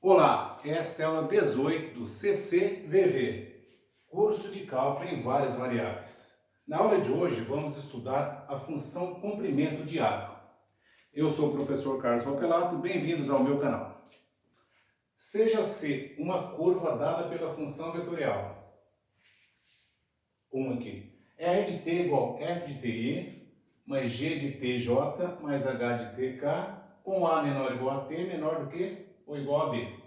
Olá, esta é a aula 18 do CCVV, curso de cálculo em várias variáveis. Na aula de hoje vamos estudar a função comprimento de arco. Eu sou o professor Carlos Ropelato, bem-vindos ao meu canal. Seja C uma curva dada pela função vetorial. Aqui. R de t igual F de ti, mais G de tj, mais H de tk, com A menor ou igual a t, menor do que ou igual a b.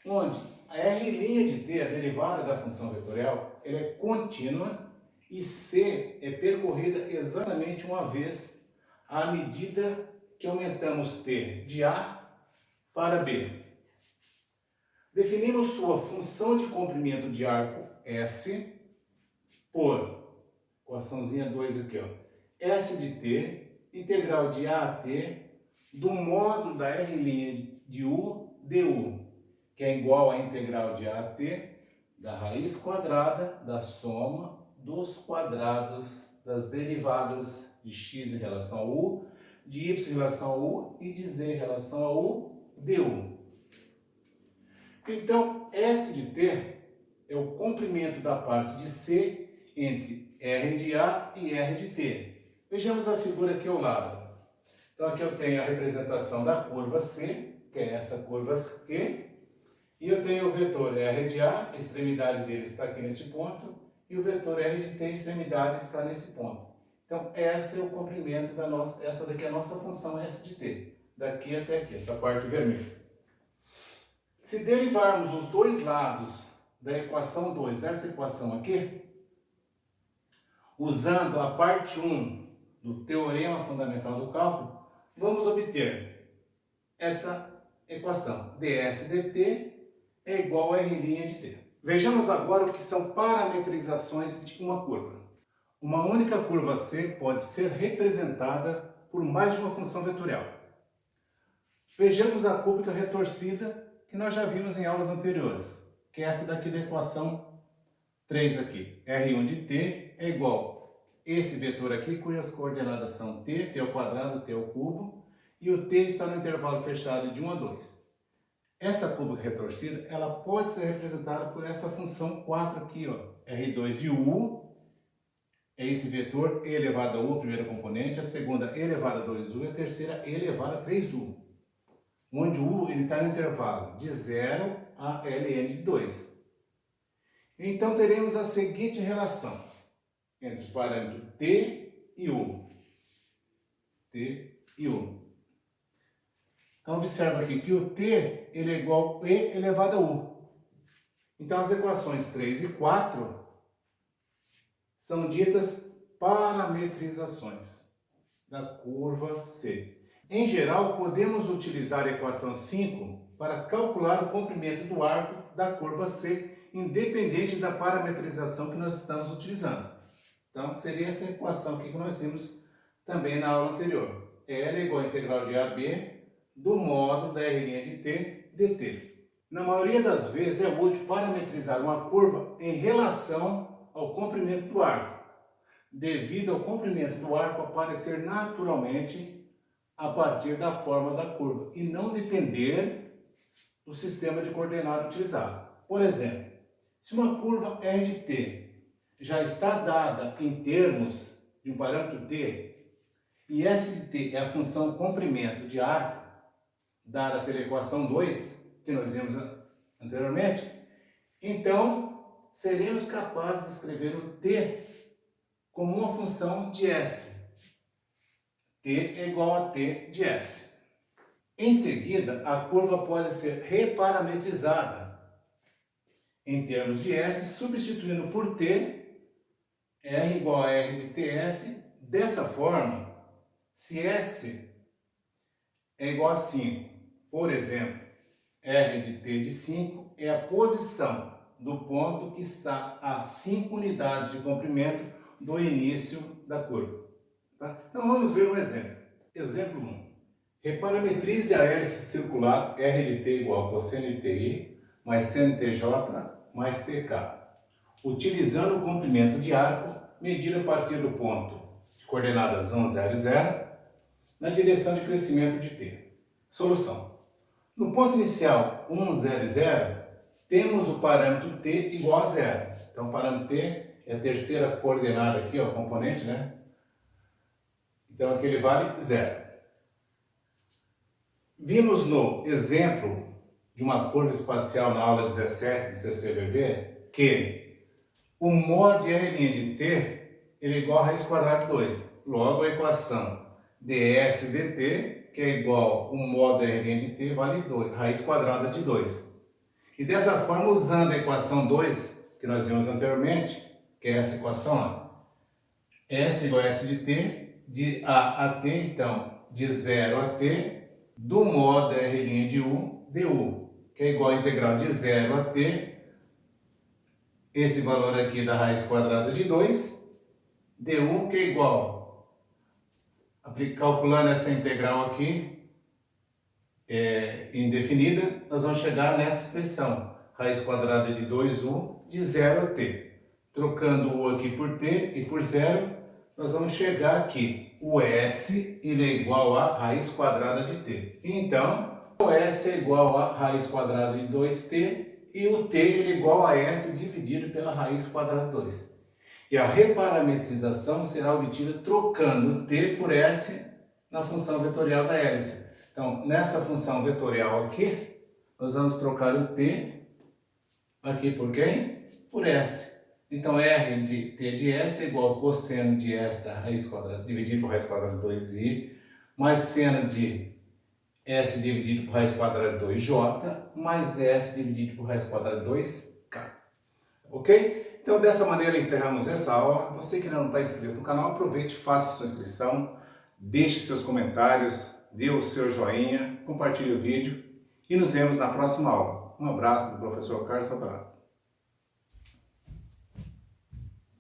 Onde a R' de t, a derivada da função vetorial, ela é contínua e C é percorrida exatamente uma vez à medida que aumentamos t de A para B. Definimos sua função de comprimento de arco S por, equaçãozinha 2 aqui, ó, S de t, integral de A a t, do módulo da R' de U du, que é igual à integral de A a t da raiz quadrada da soma dos quadrados das derivadas de x em relação a u, de y em relação a u e de z em relação a u du. Então, S de t é o comprimento da parte de C entre R de A e R de t. Vejamos a figura aqui ao lado. Então, aqui eu tenho a representação da curva C, que é essa curva Q, e eu tenho o vetor R de A, a extremidade dele está aqui nesse ponto, e o vetor R de t, a extremidade está nesse ponto. Então, esse é o comprimento da nossa, essa daqui é a nossa função S de t, daqui até aqui, essa parte vermelha. Se derivarmos os dois lados da equação 2 dessa equação aqui, usando a parte 1 do teorema fundamental do cálculo, vamos obter esta equação. ds dt é igual a r' de t. Vejamos agora o que são parametrizações de uma curva. Uma única curva C pode ser representada por mais de uma função vetorial. Vejamos a cúbica retorcida que nós já vimos em aulas anteriores, que é essa daqui da equação 3 aqui. R1 de t é igual a esse vetor aqui, cujas coordenadas são t ao quadrado, t ao cubo, e o t está no intervalo fechado de 1 a 2. Essa cúbica retorcida, ela pode ser representada por essa função 4 aqui, ó, R2 de u, é esse vetor e elevado a u, a primeira componente, a segunda e elevado a 2u e a terceira e elevado a 3u. Onde o u está no intervalo de 0 a ln de 2. Então, teremos a seguinte relação entre os parâmetros t e u. T e u. Então, observa aqui que o t ele é igual a e elevado a u. Então, as equações 3 e 4 são ditas parametrizações da curva C. Em geral, podemos utilizar a equação 5 para calcular o comprimento do arco da curva C, independente da parametrização que nós estamos utilizando. Então, seria essa equação aqui que nós vimos também na aula anterior. L é igual a integral de AB do módulo da R' de t dt. Na maioria das vezes é útil parametrizar uma curva em relação ao comprimento do arco, devido ao comprimento do arco aparecer naturalmente a partir da forma da curva e não depender do sistema de coordenada utilizado. Por exemplo, se uma curva R de t já está dada em termos de um parâmetro t e S de t é a função comprimento de arco dada pela equação 2, que nós vimos anteriormente, então seremos capazes de escrever o t como uma função de S. T é igual a T de S. Em seguida, a curva pode ser reparametrizada em termos de S, substituindo por T, R igual a R de TS. Dessa forma, se S é igual a 5, por exemplo, R de T de 5 é a posição do ponto que está a 5 unidades de comprimento do início da curva. Tá? Então vamos ver um exemplo. Exemplo 1. Reparametrize a hélice circular R de t igual a cosseno de ti mais seno de tj mais tk, utilizando o comprimento de arco medido a partir do ponto de coordenadas 1, 0 e 0 na direção de crescimento de t. Solução. No ponto inicial 1, 0 e 0, temos o parâmetro t igual a 0. Então, o parâmetro t é a terceira coordenada aqui, ó, o componente, né? Então, aqui ele vale 0. Vimos no exemplo de uma curva espacial na aula 17 do CCVV que o mod R' de t ele é igual a raiz quadrada de 2. Logo, a equação ds dt, que é igual ao mod R' de t, vale 2, raiz quadrada de 2. E dessa forma, usando a equação 2, que nós vimos anteriormente, que é essa equação, ó, S igual a S de t, de A a t, então, de 0 a t, do modo R' de U, du, que é igual a integral de 0 a t, esse valor aqui da raiz quadrada de 2, du, que é igual, calculando essa integral aqui, indefinida, nós vamos chegar nessa expressão, raiz quadrada de 2u de 0 a t. Trocando o u aqui por t e por 0, nós vamos chegar aqui. O s ele é igual a raiz quadrada de t. Então, o s é igual a raiz quadrada de 2t e o t ele é igual a s dividido pela raiz quadrada de 2. E a reparametrização será obtida trocando t por s na função vetorial da hélice. Então, nessa função vetorial aqui, nós vamos trocar o t aqui por quem? Por s. Então, r de t de s é igual a cosseno de s da raiz quadrada dividido por raiz quadrada de 2i, mais seno de s dividido por raiz quadrada de 2j, mais s dividido por raiz quadrada de 2k. Ok? Então, dessa maneira, encerramos essa aula. Você que ainda não está inscrito no canal, aproveite, faça a sua inscrição, deixe seus comentários, dê o seu joinha, compartilhe o vídeo e nos vemos na próxima aula. Um abraço do professor Carlos Sobrado.